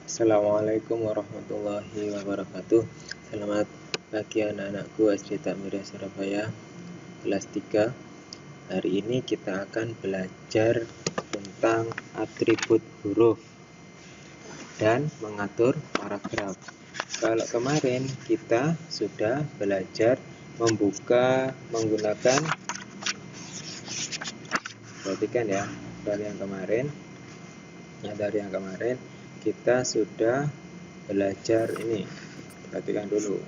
Assalamualaikum warahmatullahi wabarakatuh. Selamat pagi anak-anakku SD Takmiriyah Surabaya kelas 3. Hari ini kita akan belajar tentang atribut huruf dan mengatur paragraf. Kalau kemarin kita sudah belajar membuka menggunakan, perhatikan ya, dari yang kemarin kita sudah belajar ini. Perhatikan dulu,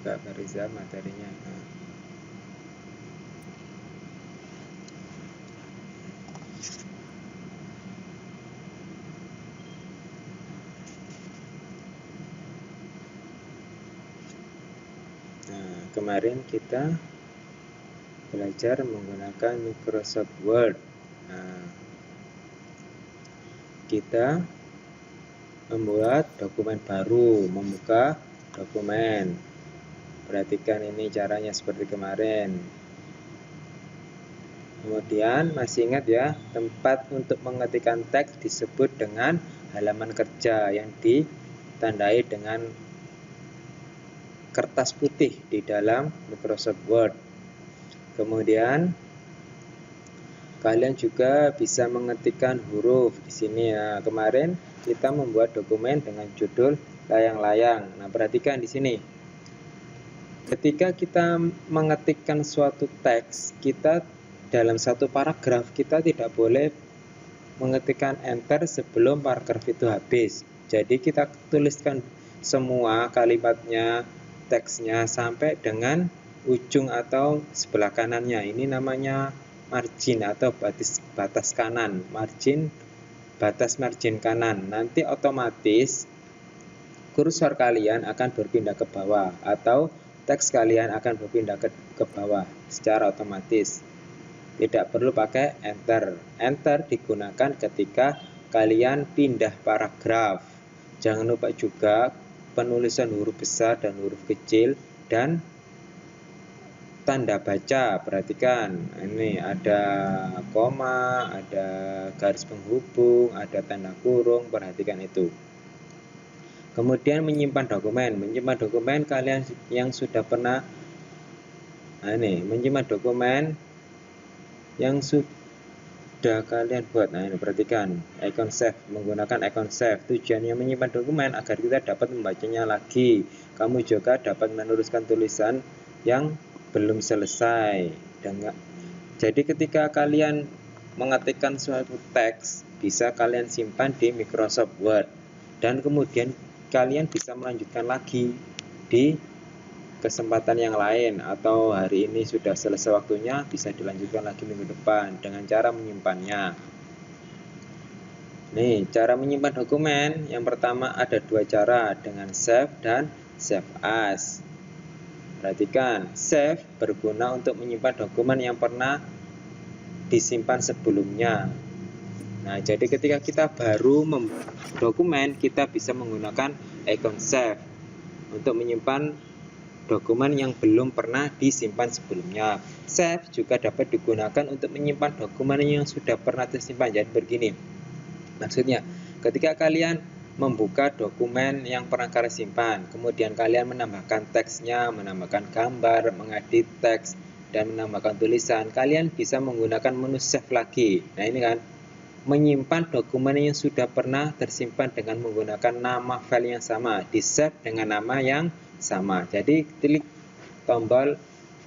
Kak Fariza materinya. Kemarin kita belajar menggunakan Microsoft Word. Kita membuat dokumen baru, membuka dokumen. Perhatikan ini caranya seperti kemarin. Kemudian masih ingat ya, tempat untuk mengetikkan teks disebut dengan halaman kerja yang ditandai dengan kertas putih di dalam Microsoft Word. Kemudian kalian juga bisa mengetikkan huruf di sini ya. Kemarin kita membuat dokumen dengan judul layang-layang. Nah, perhatikan di sini. Ketika kita mengetikkan suatu teks, kita dalam satu paragraf kita tidak boleh mengetikkan enter sebelum paragraf itu habis. Jadi kita tuliskan semua kalimatnya, teksnya sampai dengan ujung atau sebelah kanannya. Ini namanya margin atau batas kanan, batas margin kanan. Nanti otomatis kursor kalian akan berpindah ke bawah atau teks kalian akan berpindah ke bawah secara otomatis. Tidak perlu pakai enter. Enter digunakan ketika kalian pindah paragraf. Jangan lupa juga penulisan huruf besar dan huruf kecil dan tanda baca. Perhatikan, ini ada koma, ada garis penghubung, ada tanda kurung. Perhatikan itu. Kemudian menyimpan dokumen kalian yang sudah pernah menyimpan dokumen yang sudah kalian buat. Nah, ini perhatikan, icon save, menggunakan icon save. Tujuannya menyimpan dokumen agar kita dapat membacanya lagi. Kamu juga dapat meneruskan tulisan yang belum selesai. Jadi ketika kalian mengetikkan suatu teks, bisa kalian simpan di Microsoft Word dan kemudian kalian bisa melanjutkan lagi di kesempatan yang lain, atau hari ini sudah selesai waktunya, bisa dilanjutkan lagi minggu depan dengan cara menyimpannya. Nih, cara menyimpan dokumen yang pertama ada dua cara, dengan save dan save as. Perhatikan, save berguna untuk menyimpan dokumen yang pernah disimpan sebelumnya. Nah, jadi ketika kita baru membuat dokumen, kita bisa menggunakan icon save untuk menyimpan dokumen yang belum pernah disimpan sebelumnya. Save juga dapat digunakan untuk menyimpan dokumen yang sudah pernah tersimpan. Jadi begini, maksudnya ketika kalian membuka dokumen yang pernah kalian simpan, kemudian kalian menambahkan teksnya, menambahkan gambar, mengedit teks, dan menambahkan tulisan, kalian bisa menggunakan menu save lagi. Nah, ini kan menyimpan dokumen yang sudah pernah tersimpan dengan menggunakan nama file yang sama, di save dengan nama yang sama. Jadi klik tombol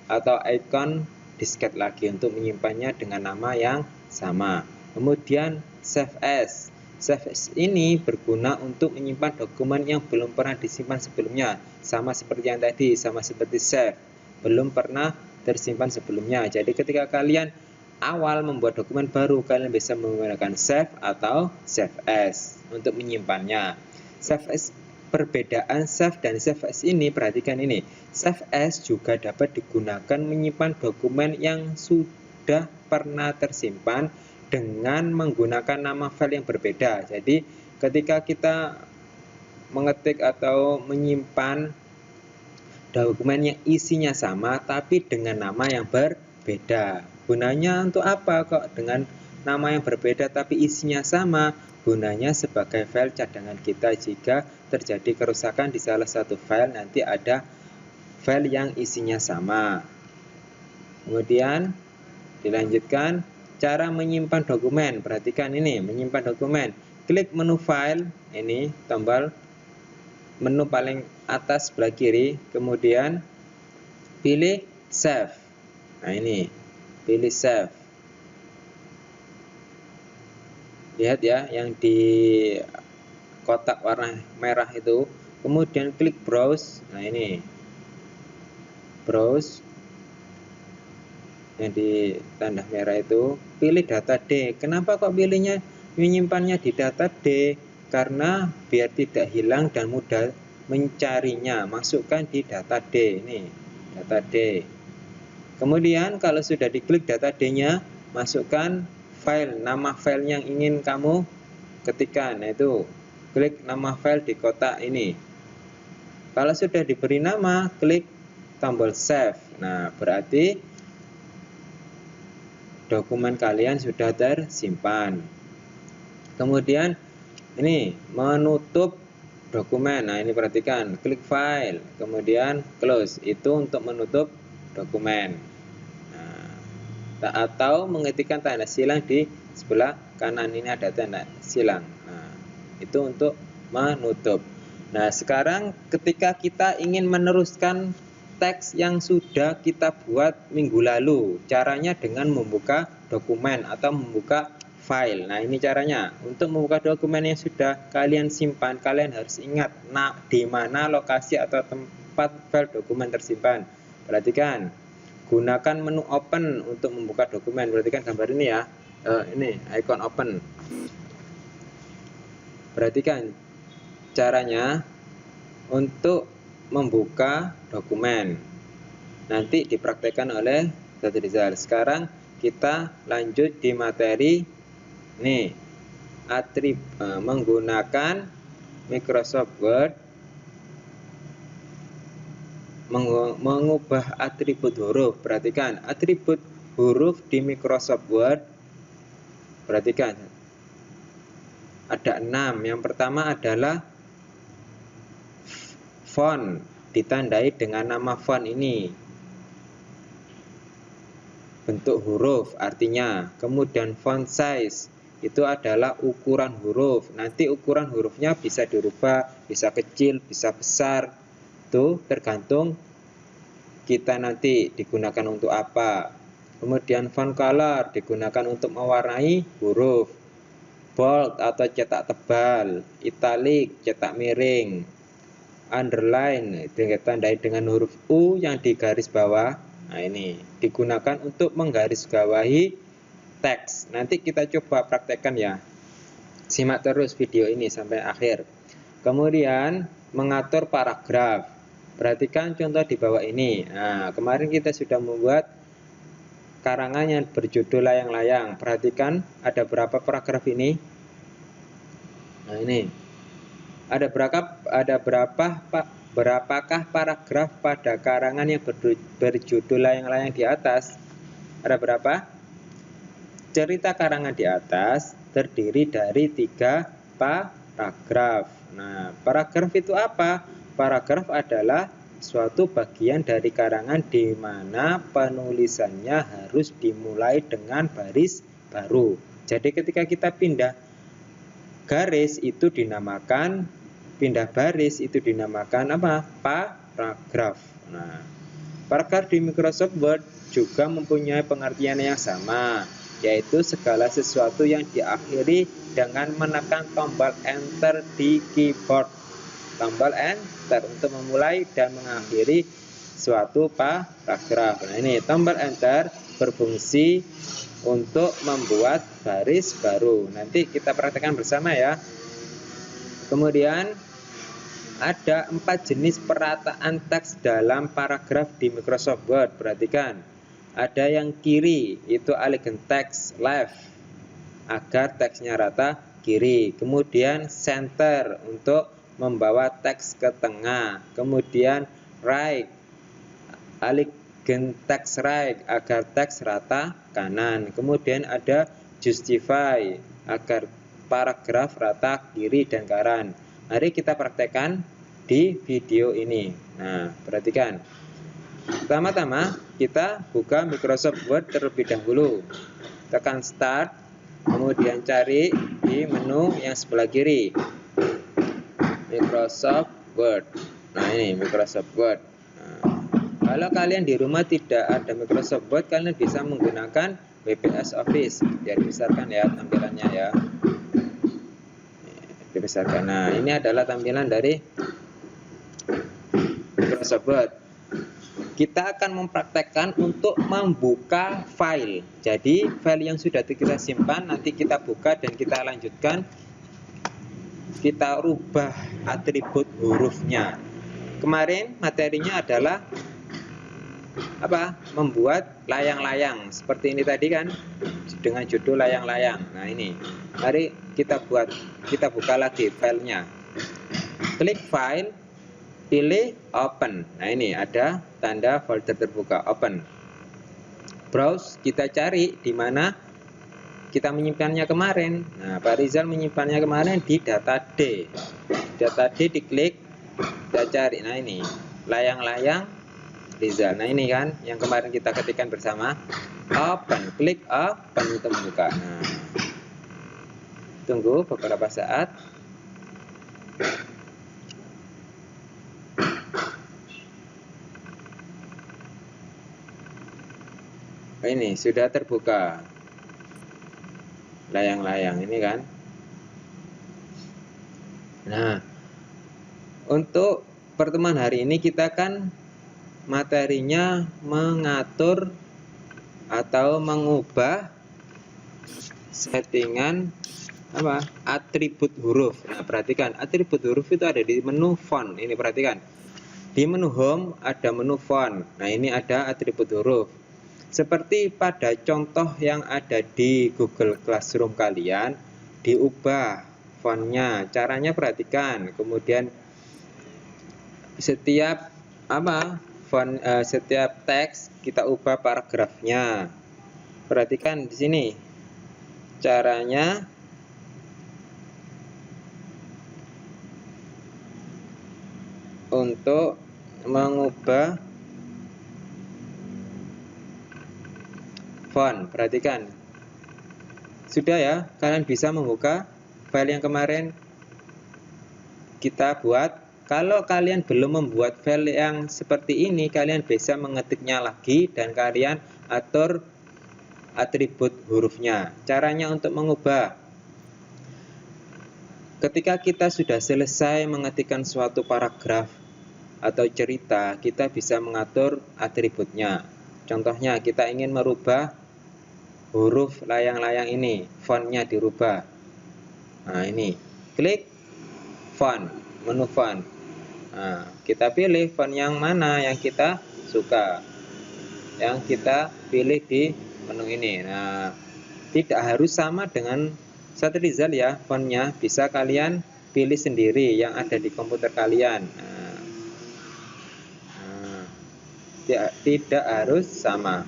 atau icon disket lagi untuk menyimpannya dengan nama yang sama. Kemudian save as. Save as ini berguna untuk menyimpan dokumen yang belum pernah disimpan sebelumnya. Sama seperti yang tadi, sama seperti save, belum pernah tersimpan sebelumnya. Jadi ketika kalian awal membuat dokumen baru, kalian bisa menggunakan save atau save as untuk menyimpannya. Save as, perbedaan save dan save as ini, perhatikan ini. Save as juga dapat digunakan menyimpan dokumen yang sudah pernah tersimpan dengan menggunakan nama file yang berbeda. Jadi ketika kita mengetik atau menyimpan dokumen yang isinya sama tapi dengan nama yang berbeda, gunanya untuk apa kok dengan nama yang berbeda tapi isinya sama, gunanya sebagai file cadangan kita. Jika terjadi kerusakan di salah satu file, nanti ada file yang isinya sama. Kemudian dilanjutkan cara menyimpan dokumen. Perhatikan ini, menyimpan dokumen. Klik menu file, ini tombol menu paling atas sebelah kiri, kemudian pilih save. Nah ini, pilih save. Lihat ya, yang di kotak warna merah itu. Kemudian klik browse. Nah ini, browse. Yang di tanda merah itu, pilih data D. Kenapa kok pilihnya menyimpannya di data D? Karena biar tidak hilang dan mudah mencarinya, masukkan di data D. Ini data D. Kemudian kalau sudah diklik data D-nya, masukkan file, nama file yang ingin kamu ketikkan. Nah itu, klik nama file di kotak ini. Kalau sudah diberi nama, klik tombol save. Nah berarti dokumen kalian sudah tersimpan. Kemudian ini menutup dokumen. Nah ini perhatikan, klik file, kemudian close. Itu untuk menutup dokumen. Nah, atau mengetikkan tanda silang di sebelah kanan ini ada tanda silang. Nah, itu untuk menutup. Nah sekarang ketika kita ingin meneruskan teks yang sudah kita buat minggu lalu, caranya dengan membuka dokumen atau membuka file. Nah ini caranya. Untuk membuka dokumen yang sudah kalian simpan, kalian harus ingat di mana lokasi atau tempat file dokumen tersimpan. Perhatikan, gunakan menu open untuk membuka dokumen. Perhatikan gambar ini ya, ini icon open. Perhatikan caranya untuk membuka dokumen. Nanti dipraktekkan oleh Dr. Rizal. Sekarang kita lanjut di materi nih, menggunakan Microsoft Word, mengubah atribut huruf. Perhatikan atribut huruf di Microsoft Word. Perhatikan ada 6. Yang pertama adalah font, ditandai dengan nama font ini, bentuk huruf artinya. Kemudian font size, itu adalah ukuran huruf. Nanti ukuran hurufnya bisa dirubah, bisa kecil, bisa besar. Itu tergantung kita nanti digunakan untuk apa. Kemudian font color digunakan untuk mewarnai huruf. Bold atau cetak tebal, italic cetak miring, underline ditandai dengan huruf U yang di garis bawah. Nah ini digunakan untuk menggarisbawahi teks. Nanti kita coba praktekkan ya. Simak terus video ini sampai akhir. Kemudian mengatur paragraf. Perhatikan contoh di bawah ini. Nah, kemarin kita sudah membuat karangan yang berjudul layang-layang. Perhatikan ada berapa paragraf ini? Nah ini. Berapakah paragraf pada karangan yang berjudul layang-layang di atas? Ada berapa? Cerita karangan di atas terdiri dari 3 paragraf. Nah, paragraf itu apa? Paragraf adalah suatu bagian dari karangan di mana penulisannya harus dimulai dengan baris baru. Jadi ketika kita pindah garis itu dinamakan, pindah baris itu dinamakan apa? Paragraf. Nah, paragraf di Microsoft Word juga mempunyai pengertian yang sama, yaitu segala sesuatu yang diakhiri dengan menekan tombol enter di keyboard. Tombol enter untuk memulai dan mengakhiri suatu paragraf. Nah ini tombol enter berfungsi untuk membuat baris baru. Nanti kita praktekkan bersama ya. Kemudian ada 4 jenis perataan teks dalam paragraf di Microsoft Word. Perhatikan. Ada yang kiri, itu elegant text, left, agar teksnya rata kiri. Kemudian center untuk membawa teks ke tengah. Kemudian right, elegant text right, agar teks rata kanan. Kemudian ada justify agar paragraf rata kiri dan kanan. Mari kita praktekkan di video ini. Nah, perhatikan. Pertama-tama kita buka Microsoft Word terlebih dahulu. Tekan Start, kemudian cari di menu yang sebelah kiri. Microsoft Word. Nah, ini Microsoft Word. Nah, kalau kalian di rumah tidak ada Microsoft Word, kalian bisa menggunakan WPS Office. Biar dibesarkan ya tampilannya ya. Dibesarkan. Nah, ini adalah tampilan dari Microsoft Word. Kita akan mempraktekkan untuk membuka file. Jadi file yang sudah kita simpan nanti kita buka dan kita lanjutkan. Kita rubah atribut hurufnya. Kemarin materinya adalah apa? Membuat layang-layang seperti ini tadi kan, dengan judul layang-layang. Nah, ini. Mari kita buka lagi filenya. Klik file, pilih open. Nah, ini ada tanda folder terbuka, open. Browse, kita cari di mana kita menyimpannya kemarin. Nah, Pak Rizal menyimpannya kemarin di data D. Data D diklik, kita cari. Nah, ini layang-layang Rizal. Nah, ini kan yang kemarin kita ketikkan bersama. Open, klik open untuk membuka. Nah, tunggu beberapa saat. Ini sudah terbuka layang-layang ini kan. Nah, untuk pertemuan hari ini kita kan materinya mengatur atau mengubah settingan apa? Atribut huruf. Nah, perhatikan atribut huruf itu ada di menu font. Ini perhatikan. Di menu home ada menu font. Nah, ini ada atribut huruf. Seperti pada contoh yang ada di Google Classroom kalian, diubah fontnya. Caranya perhatikan. Kemudian setiap setiap teks kita ubah paragrafnya. Perhatikan di sini. Caranya untuk mengubah font. Perhatikan. Sudah ya, kalian bisa membuka file yang kemarin kita buat. Kalau kalian belum membuat file yang seperti ini, kalian bisa mengetiknya lagi dan kalian atur atribut hurufnya. Caranya untuk mengubah. Ketika kita sudah selesai mengetikkan suatu paragraf atau cerita, kita bisa mengatur atributnya. Contohnya, kita ingin merubah huruf layang-layang ini, fontnya dirubah. Nah, ini klik font, menu font. Nah, kita pilih font yang mana yang kita suka, yang kita pilih di menu ini. Nah, tidak harus sama dengan Rizal ya fontnya, bisa kalian pilih sendiri yang ada di komputer kalian. Tidak harus sama.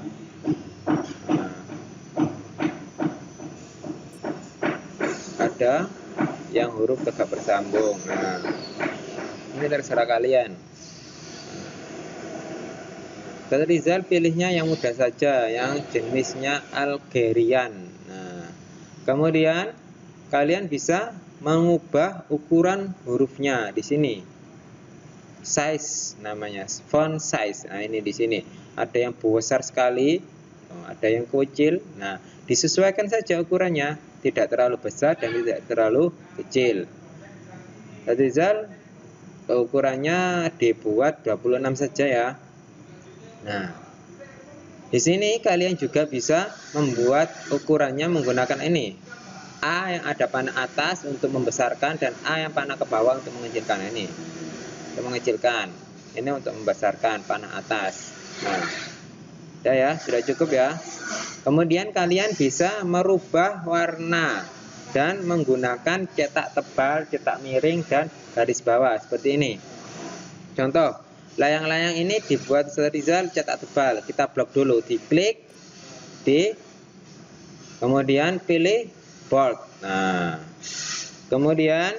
Ada yang huruf tegak bersambung. Nah, ini terserah kalian. Rizal pilihnya yang mudah saja, yang jenisnya Algerian. Nah, kemudian kalian bisa mengubah ukuran hurufnya di sini. Size namanya, font size. Nah, ini di sini ada yang besar sekali, ada yang kecil. Nah, disesuaikan saja ukurannya, tidak terlalu besar dan tidak terlalu kecil. Rizal ukurannya dibuat 26 saja ya. Nah, di sini kalian juga bisa membuat ukurannya menggunakan ini. A yang ada panah atas untuk membesarkan dan A yang panah ke bawah untuk mengecilkan. Ini untuk mengecilkan, ini untuk membesarkan panah atas. Nah, udah ya, sudah cukup ya. Kemudian kalian bisa merubah warna dan menggunakan cetak tebal, cetak miring, dan garis bawah seperti ini. Contoh, layang-layang ini dibuat Rizal cetak tebal. Kita blok dulu, diklik di Kemudian pilih bold. Nah, kemudian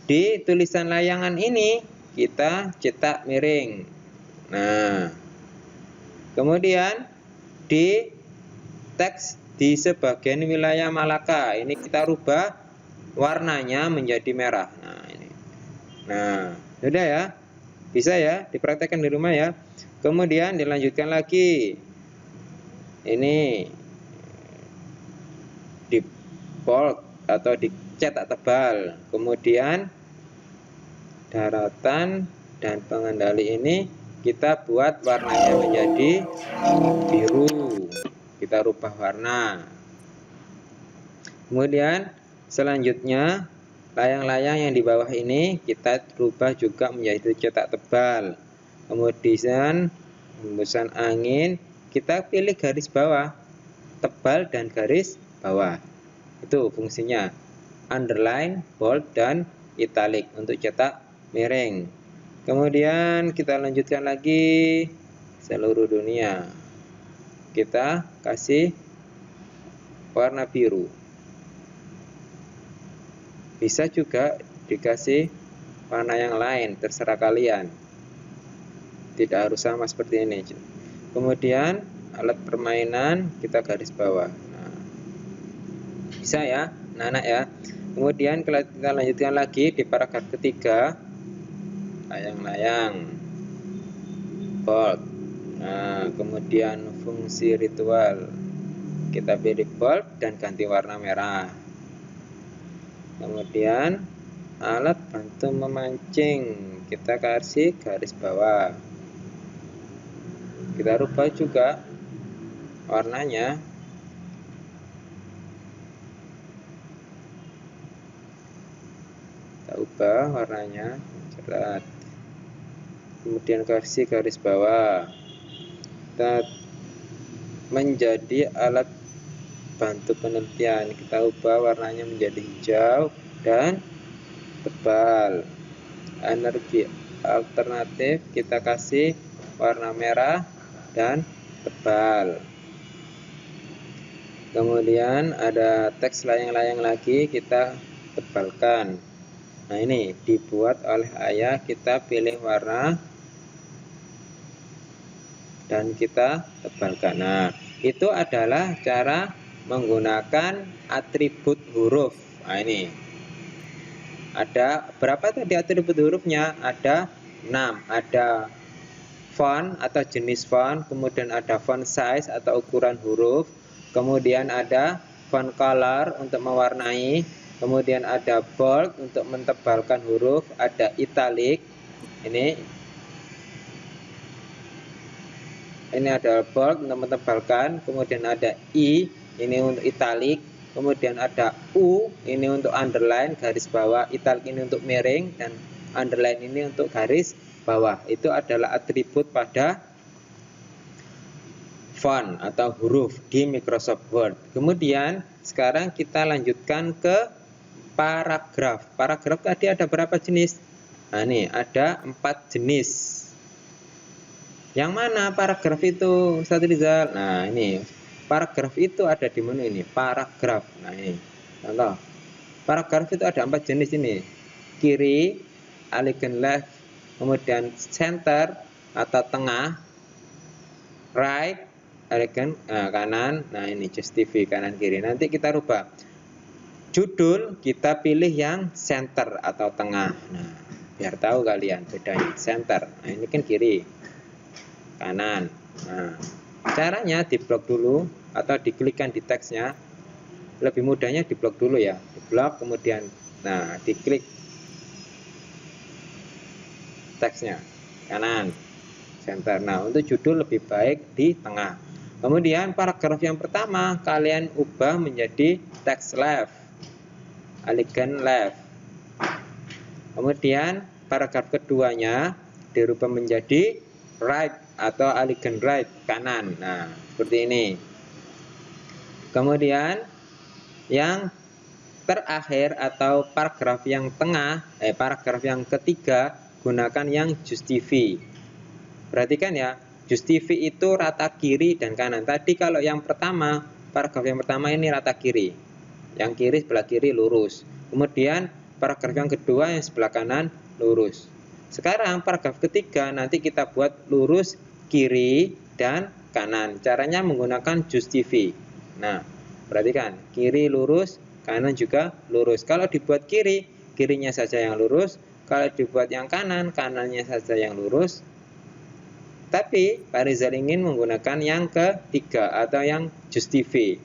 di tulisan layangan ini kita cetak miring. Nah, kemudian di teks di sebagian wilayah Malaka ini kita rubah warnanya menjadi merah. Nah, ini. Nah, sudah ya. Bisa ya, dipraktekkan di rumah ya. Kemudian dilanjutkan lagi. Ini di bold atau dicetak tebal. Kemudian daratan dan pengendali ini kita buat warnanya menjadi biru. Kita rubah warna. Kemudian selanjutnya layang-layang yang di bawah ini kita rubah juga menjadi cetak tebal. Kemudian hembusan angin kita pilih garis bawah, tebal dan garis bawah. Itu fungsinya. Underline, bold, dan italic untuk cetak miring. Kemudian kita lanjutkan lagi seluruh dunia. Kita kasih warna biru. Bisa juga dikasih warna yang lain, terserah kalian. Tidak harus sama seperti ini. Kemudian alat permainan kita garis bawah. Nah, bisa ya, anak-anak ya. Kemudian kita lanjutkan lagi di paragraf ketiga, layang-layang, bold. Nah, kemudian fungsi ritual kita pilih bold dan ganti warna merah. Kemudian alat bantu memancing kita kasih garis bawah. Kita rubah juga warnanya. Kita ubah warnanya cerah. Kemudian kasih garis bawah. Kita menjadi alat bantu penelitian, kita ubah warnanya menjadi hijau dan tebal. Energi alternatif kita kasih warna merah dan tebal. Kemudian ada teks layang-layang lagi, kita tebalkan. Nah, ini dibuat oleh ayah, kita pilih warna dan kita tebalkan. Nah, itu adalah cara menggunakan atribut huruf. Nah, ini ada berapa tadi atribut hurufnya? Ada 6. Ada font atau jenis font, kemudian ada font size atau ukuran huruf, kemudian ada font color untuk mewarnai, kemudian ada bold untuk mentebalkan huruf, ada italic. Ini ada bold untuk mentebalkan, kemudian ada I, ini untuk italic, kemudian ada U, ini untuk underline, garis bawah, italic ini untuk miring, dan underline ini untuk garis bawah. Itu adalah atribut pada font atau huruf di Microsoft Word. Kemudian sekarang kita lanjutkan ke paragraf. Paragraf tadi ada berapa jenis? Nah, ini ada 4 jenis. Yang mana paragraf itu, Ustaz Rizal? Nah, ini paragraf itu ada di menu ini, paragraf. Nah, ini contoh. Paragraf itu ada 4 jenis ini. Kiri, elegant left, kemudian center atau tengah, right, elegant kanan. Nah, ini justify kanan kiri. Nanti kita rubah. Judul kita pilih yang center atau tengah. Nah, biar tahu kalian bedanya. Center. Nah, ini kan kiri, kanan. Nah, caranya diblok dulu atau diklikkan di teksnya. Lebih mudahnya diblok dulu ya. Diblok kemudian nah diklik teksnya kanan, center. Nah, untuk judul lebih baik di tengah. Kemudian paragraf yang pertama kalian ubah menjadi text left, elegant left. Kemudian paragraf keduanya dirubah menjadi right atau elegant right, kanan. Nah, seperti ini. Kemudian yang terakhir atau paragraf yang tengah, paragraf yang ketiga gunakan yang justify. Perhatikan ya, justify itu rata kiri dan kanan. Tadi kalau yang pertama paragraf yang pertama ini rata kiri. Yang kiri sebelah kiri lurus. Kemudian paragraf yang kedua yang sebelah kanan lurus. Sekarang paragraf ketiga nanti kita buat lurus kiri dan kanan. Caranya menggunakan justify. Nah, perhatikan, kiri lurus, kanan juga lurus. Kalau dibuat kiri, kirinya saja yang lurus. Kalau dibuat yang kanan, kanannya saja yang lurus. Tapi Pak Rizal ingin menggunakan yang ketiga atau yang justify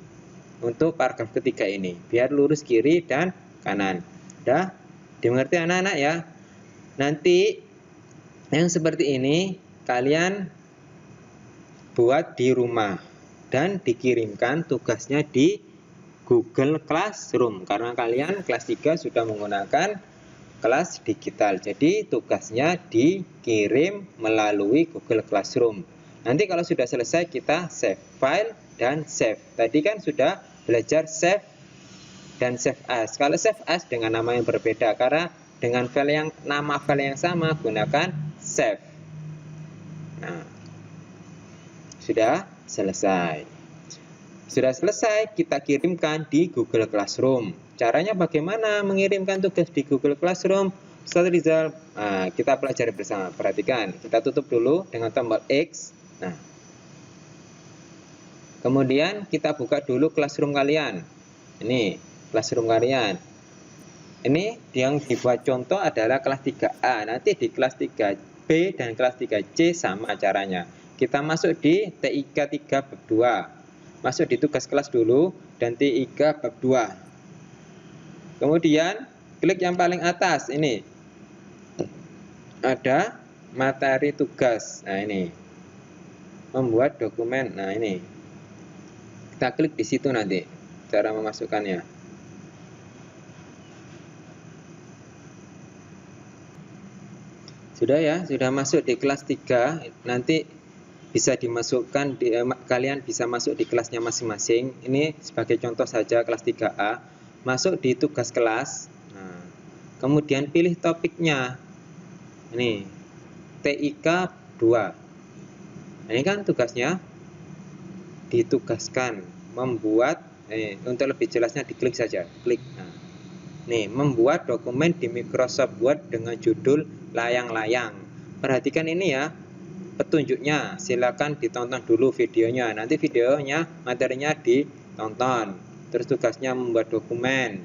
untuk paragraf ketiga ini, biar lurus kiri dan kanan. Dah dimengerti anak-anak ya? Nanti yang seperti ini kalian buat di rumah dan dikirimkan tugasnya di Google Classroom karena kalian kelas 3 sudah menggunakan kelas digital. Jadi tugasnya dikirim melalui Google Classroom. Nanti kalau sudah selesai kita save file dan save. Tadi kan sudah belajar save dan save as. Kalau save as dengan nama yang berbeda karena dengan nama file yang sama gunakan save. Nah, sudah selesai. Sudah selesai, kita kirimkan di Google Classroom. Caranya bagaimana mengirimkan tugas di Google Classroom? Ustaz Rizal, kita pelajari bersama. Perhatikan, kita tutup dulu dengan tombol X. Nah, kemudian kita buka dulu Classroom kalian. Ini Classroom kalian. Ini yang dibuat contoh adalah kelas 3A. Nanti di kelas 3B dan kelas 3C sama caranya. Kita masuk di TIK 3 bab 2. Masuk di tugas kelas dulu dan TIK bab 2. Kemudian klik yang paling atas ini. Ada materi tugas. Nah, ini. Membuat dokumen. Nah, ini. Kita klik di situ nanti cara memasukkannya. Sudah ya, sudah masuk di kelas 3. Nanti bisa dimasukkan kalian bisa masuk di kelasnya masing-masing. Ini sebagai contoh saja kelas 3A. Masuk di tugas kelas. Nah, kemudian pilih topiknya. Ini TIK 2. Ini kan tugasnya ditugaskan membuat untuk lebih jelasnya diklik saja. Klik. Nah, nih, membuat dokumen di Microsoft Word dengan judul layang-layang. Perhatikan ini ya. Petunjuknya silakan ditonton dulu videonya, nanti videonya materinya ditonton. Terus tugasnya membuat dokumen.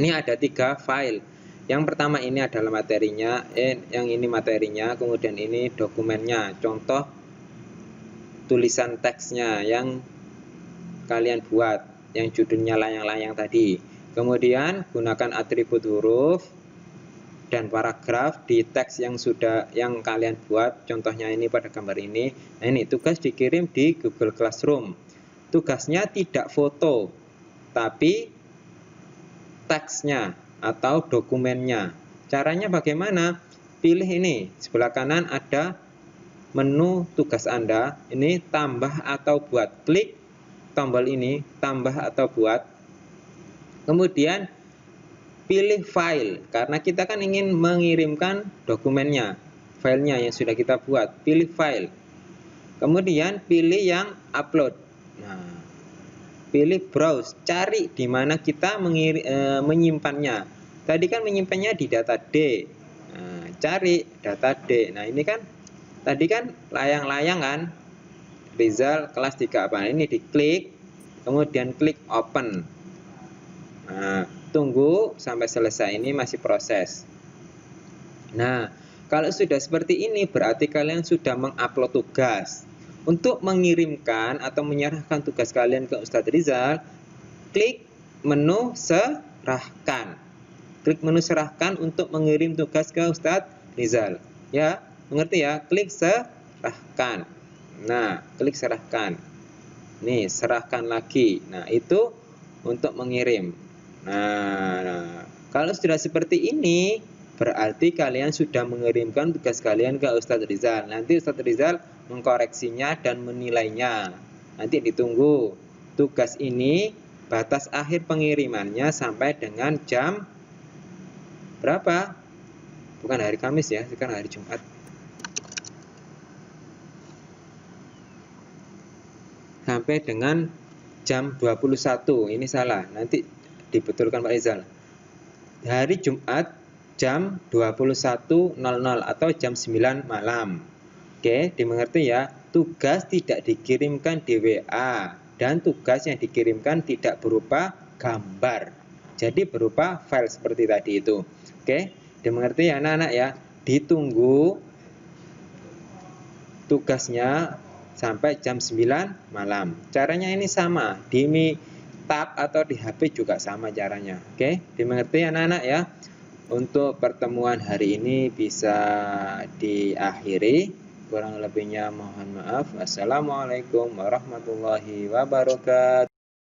Ini ada 3 file. Yang pertama ini adalah materinya, yang ini materinya, kemudian ini dokumennya, contoh tulisan teksnya yang kalian buat, yang judulnya layang-layang tadi. Kemudian gunakan atribut huruf dan paragraf di teks yang kalian buat, contohnya ini pada gambar ini. Nah, ini tugas dikirim di Google Classroom. Tugasnya tidak foto, tapi teksnya atau dokumennya. Caranya bagaimana? Pilih ini, sebelah kanan ada menu tugas Anda. Ini tambah atau buat. Klik tombol ini, tambah atau buat. Kemudian pilih file, karena kita kan ingin mengirimkan dokumennya, filenya yang sudah kita buat. Pilih file. Kemudian pilih yang upload. Nah, pilih browse, cari di mana kita menyimpannya. Tadi kan menyimpannya di data D. Nah, cari data D. Nah, ini kan tadi kan layang-layang kan. Rizal kelas 3 apa? Ini diklik, kemudian klik open. Nah, tunggu sampai selesai, ini masih proses. Nah, kalau sudah seperti ini berarti kalian sudah mengupload tugas. Untuk mengirimkan atau menyerahkan tugas kalian ke Ustadz Rizal, klik menu serahkan. Klik menu serahkan untuk mengirim tugas ke Ustadz Rizal. Ya, mengerti ya? Klik serahkan. Nah, klik serahkan. Nih, serahkan lagi. Nah, itu untuk mengirim. Nah, kalau sudah seperti ini, berarti kalian sudah mengirimkan tugas kalian ke Ustadz Rizal. Nanti Ustadz Rizal mengkoreksinya dan menilainya. Nanti ditunggu. Tugas ini batas akhir pengirimannya sampai dengan jam berapa? Bukan hari Kamis ya, sekarang hari Jumat. Sampai dengan jam 21. Ini salah, nanti dibetulkan Pak Rizal. Hari Jumat jam 21.00 atau jam 9 malam. Oke, dimengerti ya. Tugas tidak dikirimkan di WA dan tugas yang dikirimkan tidak berupa gambar. Jadi berupa file seperti tadi itu. Oke, dimengerti ya anak-anak ya. Ditunggu tugasnya sampai jam 9 malam. Caranya ini sama, di tab atau di HP juga sama caranya. Oke, dimengerti anak-anak ya. Untuk pertemuan hari ini bisa diakhiri. Kurang lebihnya mohon maaf. Assalamualaikum warahmatullahi wabarakatuh.